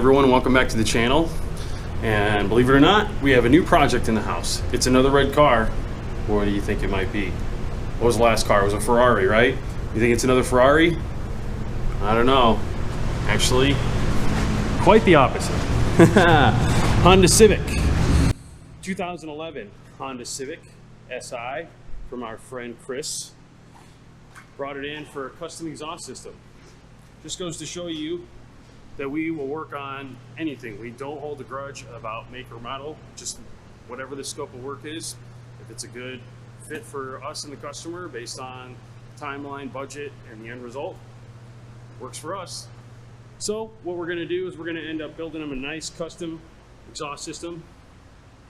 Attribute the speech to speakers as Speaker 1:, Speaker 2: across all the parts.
Speaker 1: everyone, welcome back to the channel. And believe it or not, we have a new project in the house. It's another red car. What do you think it might be? What was the last car? It was a Ferrari, right? You think it's another Ferrari? I don't know. Actually, quite the opposite. Honda Civic. 2011 Honda Civic Si from our friend Chris. Brought it in for a custom exhaust system. Just goes to show you that we will work on anything. We don't hold a grudge about make or model, just whatever the scope of work is. If it's a good fit for us and the customer based on timeline, budget, and the end result, works for us. So what we're gonna do is we're gonna end up building him a nice custom exhaust system.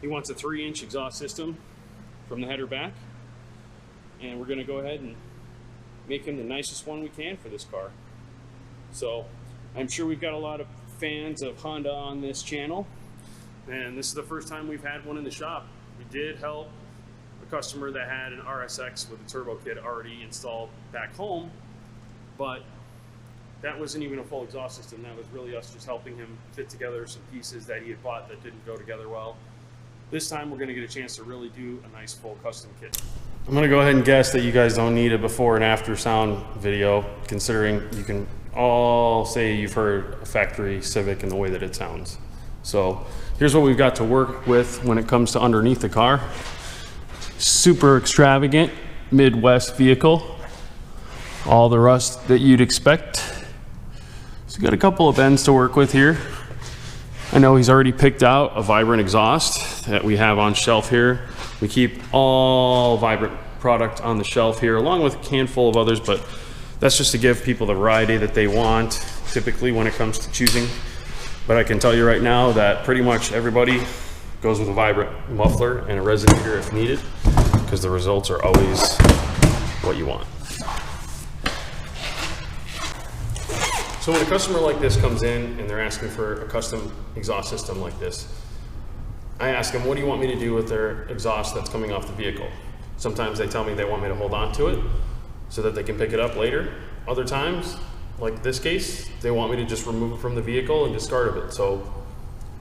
Speaker 1: He wants a 3-inch exhaust system from the header back. And we're gonna go ahead and make him the nicest one we can for this car. So I'm sure we've got a lot of fans of Honda on this channel, and this is the first time we've had one in the shop. We did help a customer that had an RSX with a turbo kit already installed back home, but that wasn't even a full exhaust system. That was really us just helping him fit together some pieces that he had bought that didn't go together well. This time we're going to get a chance to really do a nice full custom kit. I'm going to go ahead and guess that you guys don't need a before and after sound video, considering you can all say you've heard a factory Civic and the way that it sounds. So here's what we've got to work with when it comes to underneath the car. Super extravagant Midwest vehicle. All the rust that you'd expect. So we've got a couple of bends to work with here. I know he's already picked out a Vibrant exhaust that we have on shelf here. We keep all Vibrant product on the shelf here, along with a handful of others, but that's just to give people the variety that they want, typically when it comes to choosing. But I can tell you right now that pretty much everybody goes with a Vibrant muffler and a resonator if needed, because the results are always what you want. So when a customer like this comes in and they're asking for a custom exhaust system like this, I ask them, what do you want me to do with their exhaust that's coming off the vehicle? Sometimes they tell me they want me to hold on to it so that they can pick it up later. Other times, like this case, they want me to just remove it from the vehicle and discard of it. So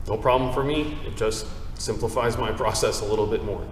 Speaker 1: no problem for me. It just simplifies my process a little bit more.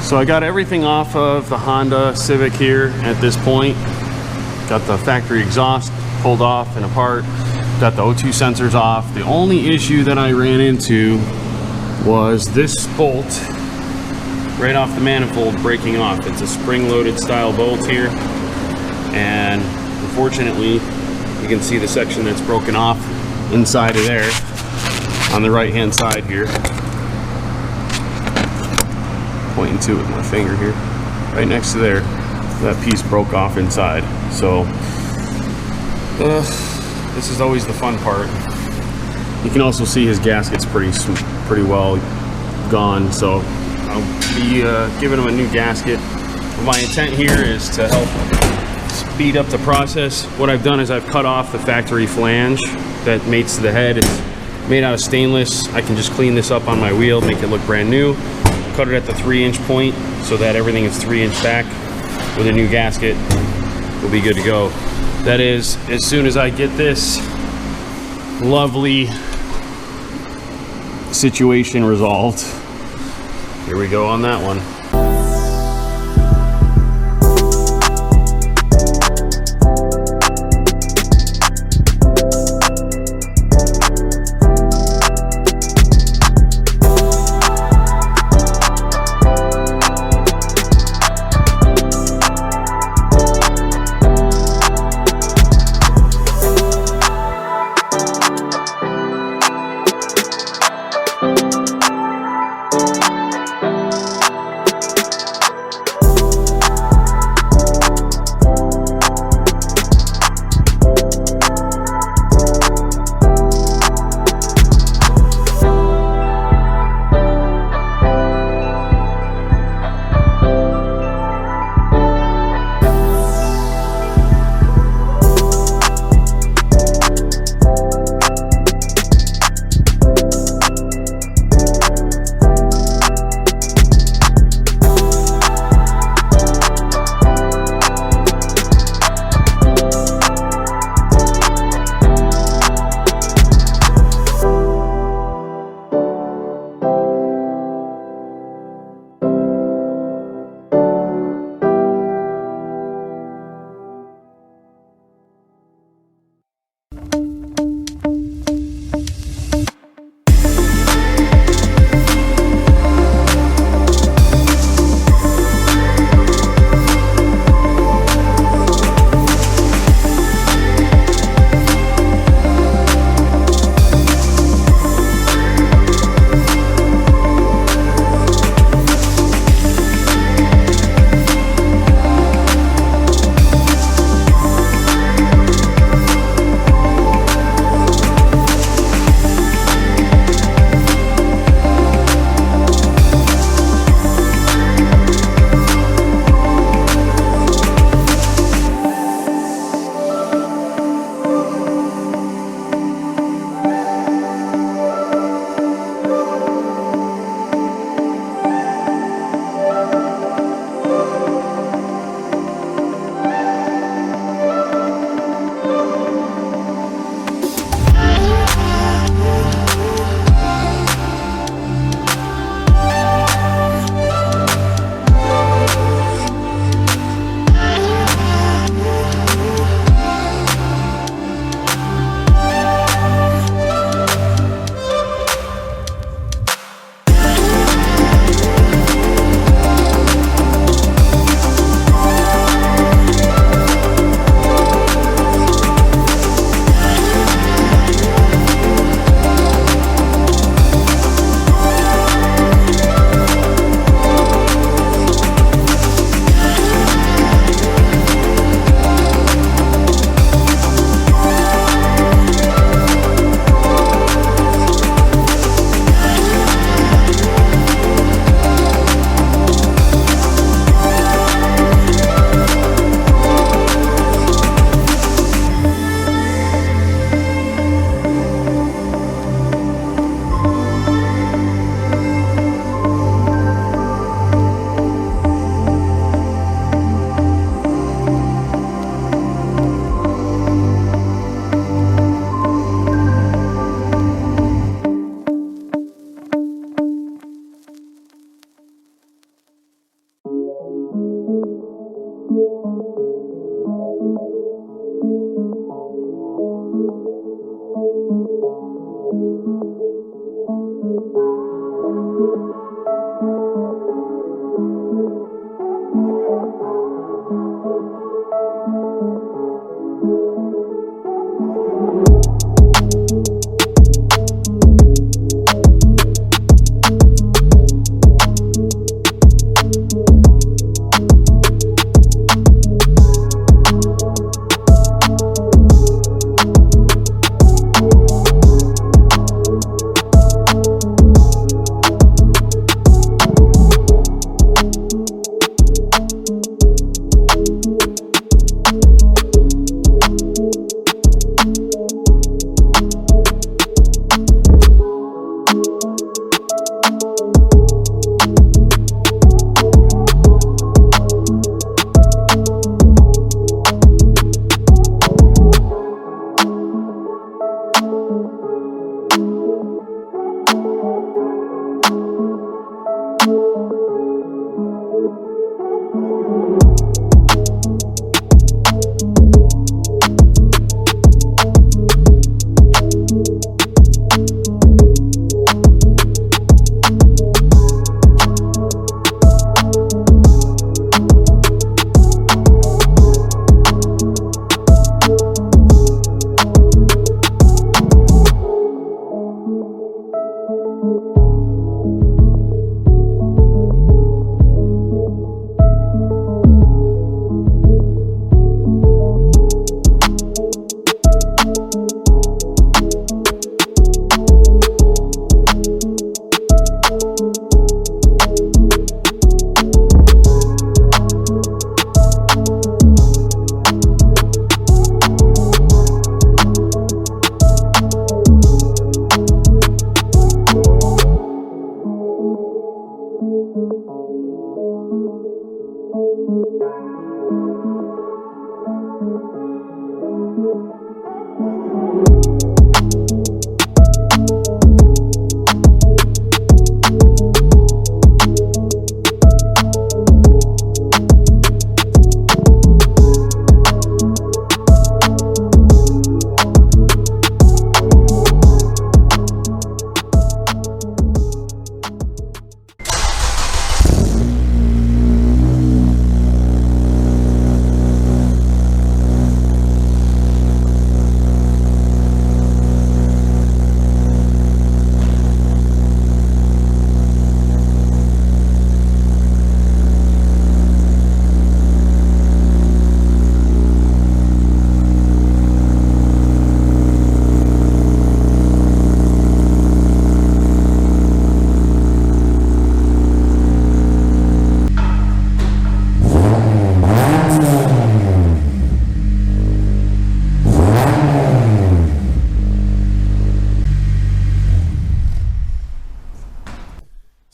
Speaker 1: So I got everything off of the Honda Civic here at this point. Got the factory exhaust pulled off and apart. Got the O2 sensors off. The only issue that I ran into was this bolt right off the manifold breaking off. It's a spring-loaded style bolt here. And unfortunately, you can see the section that's broken off inside of there on the right-hand side here. Pointing to it with my finger here, right next to there, that piece broke off inside. So this is always the fun part. You can also see his gasket's pretty well gone, so I'll be giving him a new gasket. My intent here is to help speed up the process. What I've done is I've cut off the factory flange that mates to the head. It's made out of stainless. I can just clean this up on my wheel, make it look brand new. Cut it at the 3-inch point so that everything is 3-inch back. With a new gasket, we'll be good to go. That is, as soon as I get this lovely situation resolved. Here we go on that one.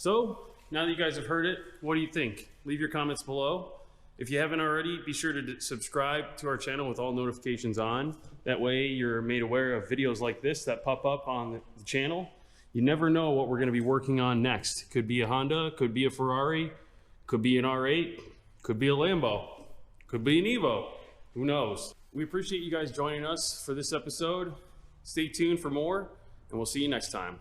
Speaker 1: So now that you guys have heard it, what do you think? Leave your comments below. If you haven't already, be sure to subscribe to our channel with all notifications on. That way you're made aware of videos like this that pop up on the channel. You never know what we're going to be working on next. Could be a Honda, could be a Ferrari, could be an R8, could be a Lambo, could be an Evo. Who knows? We appreciate you guys joining us for this episode. Stay tuned for more, and we'll see you next time.